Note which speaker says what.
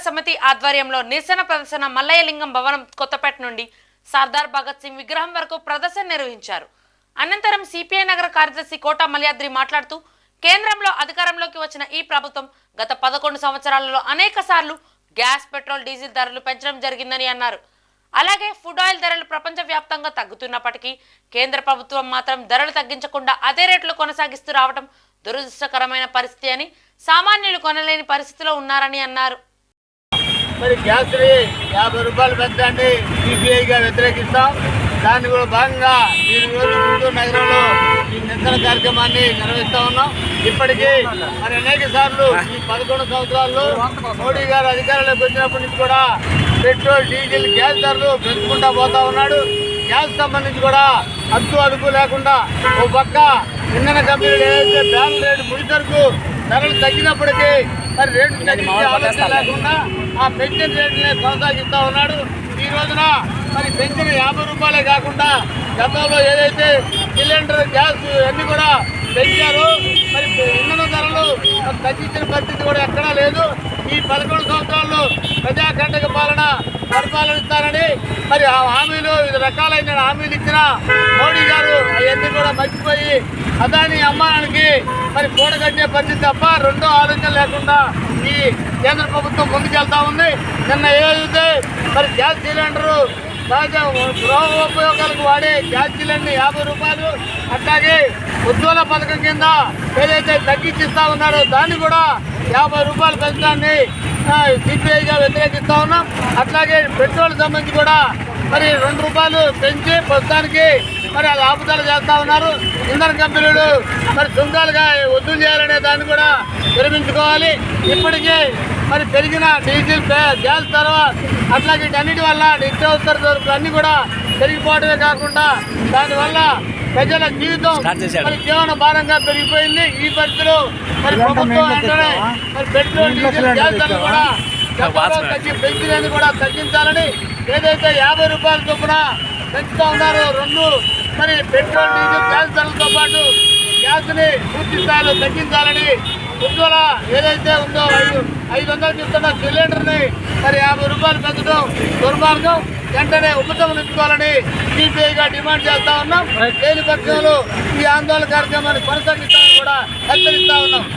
Speaker 1: సమితి ఆధ్వర్యంలో నిరసన ప్రదర్శన మల్లయ్యలింగం భవనం కొత్తపేట నుండి సర్దార్ భగత్ సింగ్ విగ్రహం వరకు ప్రదర్శన నిర్వహించారు. అనంతరం సిపిఐ నగర కార్యదర్శి కోట మల్యాద్రి మాట్లాడుతూ కేంద్రంలో అధికారంలోకి వచ్చిన ఈ ప్రభుత్వం గత 11 సంవత్సరాలలో అనేక సార్లు గ్యాస్, పెట్రోల్, డీజిల్ ధరలు పెంచడం జరిగిందని అన్నారు. అలాగే ఫుడ్ ఆయిల్ ధరలు ప్రపంచవ్యాప్తంగా తగ్గుతున్నప్పటికీ కేంద్ర ప్రభుత్వం మాత్రం ధరలు తగ్గించకుండా అదే రేట్లు కొనసాగిస్తూ రావడం దురదృష్టకరమైన పరిస్థితి అని, సామాన్యులు కొనలేని పరిస్థితిలో ఉన్నారని అన్నారు.
Speaker 2: మరి గ్యాస్ 50 రూపాయలు పెంచండి సిపిఐగా వ్యతిరేకిస్తాం. దాన్ని కూడా భాగంగా ఈరోజు గుంటూరు నగరంలో ఈ నిరసన కార్యక్రమాన్ని నిర్వహిస్తూ ఉన్నాం. ఇప్పటికీ మరి అనేక సార్లు ఈ 11 సంవత్సరాల్లో మోడీ గారు అధికారంలోకి వచ్చినప్పటి నుంచి కూడా పెట్రోల్, డీజిల్, గ్యాస్ ధరలు పెంచుకుంటూ పోతా ఉన్నాడు. గ్యాస్ సంబంధించి కూడా అద్దు అదుపు లేకుండా ఒక పక్క ఇంధన కంపెనీలు ఏదైతే బ్యాన్ రేటు ముడి సరుకు ధరలు తగ్గినప్పటికీ మరి రేటు తగ్గించే ఆలోచన లేకుండా ఆ పెంచిన రేట్లనే కొనసాగిస్తూ ఉన్నాడు. ఈ రోజున మరి పెంచిన 50 రూపాయలే కాకుండా గతంలో ఏదైతే సిలిండర్, గ్యాస్ అన్నీ కూడా పెంచారో మరి ఇంధన ధరలు తగ్గించిన పరిస్థితి కూడా ఎక్కడా లేదు. ఈ 11 సంవత్సరాల్లో ప్రజాకంటక పరిపాలనిస్తారని మరి ఆ హామీలు, వివిధ రకాలైన హామీలు ఇచ్చిన మోడీ గారు అవన్నీ కూడా మర్చిపోయి అదాని అమ్మానానికి మరి కూడగట్టే పరిస్థితి తప్ప రెండో ఆలోచన లేకుండా ఈ కేంద్ర ప్రభుత్వం ముందుకెళ్తా ఉంది. నిన్న ఏదైతే మరి గ్యాస్ సిలిండరు సహజ గృహోపయోగాలకు వాడే గ్యాస్ సిలిండర్ 50 రూపాయలు, అట్లాగే ఉజ్వల పథకం కింద ఏదైతే తగ్గించిస్తా ఉన్నారో దాన్ని కూడా 50 రూపాయలు పెంచడాన్ని సిపిఐగా వ్యతిరేకిస్తూ ఉన్నాం. అట్లాగే పెట్రోల్ సంబంధించి కూడా మరి 2 రూపాయలు పెంచి ప్రస్తుతానికి మరి అది ఆపుదల చేస్తూ ఉన్నారు. ఇంధన కంపెనీలు మరి సుంకాలుగా వసూలు చేయాలనే దాన్ని కూడా విరమించుకోవాలి. ఇప్పటికీ మరి పెరిగిన డీజిల్, గ్యాస్ తర్వాత అట్లాగే అన్నిటి వల్ల నిత్యావసర సరుకులు అన్నీ కూడా పెరిగిపోవడమే కాకుండా దానివల్ల ప్రజల జీవితం మరి జీవన భారంగా పెరిగిపోయింది. ఈ పరిస్థితులు మరి ప్రభుత్వం వెంటనే మరి పెట్రోల్, డీజిల్, గ్యాస్ ధరలు కూడా పెంచినది కూడా తగ్గించాలని, ఏదైతే 50 రూపాయల చొప్పున పెంచుతూ ఉన్నారో మరి పెట్రోల్, డీజిల్, గ్యాస్ ధరలతో పాటు గ్యాస్ని పూర్తి స్థాయిలో తగ్గించాలని, ఉజ్వల ఏదైతే ఉందో 500 చెప్తున్న సిలిండర్ని మరి 50 రూపాయలు పెంచడం దుర్మార్గం. వెంటనే ఉపసంహరించుకోవాలని సిపిఐగా డిమాండ్ చేస్తా ఉన్నాం. లేని పక్షంలో ఈ ఆందోళన కార్యక్రమాన్ని కొనసాగిస్తామని కూడా హెచ్చరిస్తా ఉన్నాం.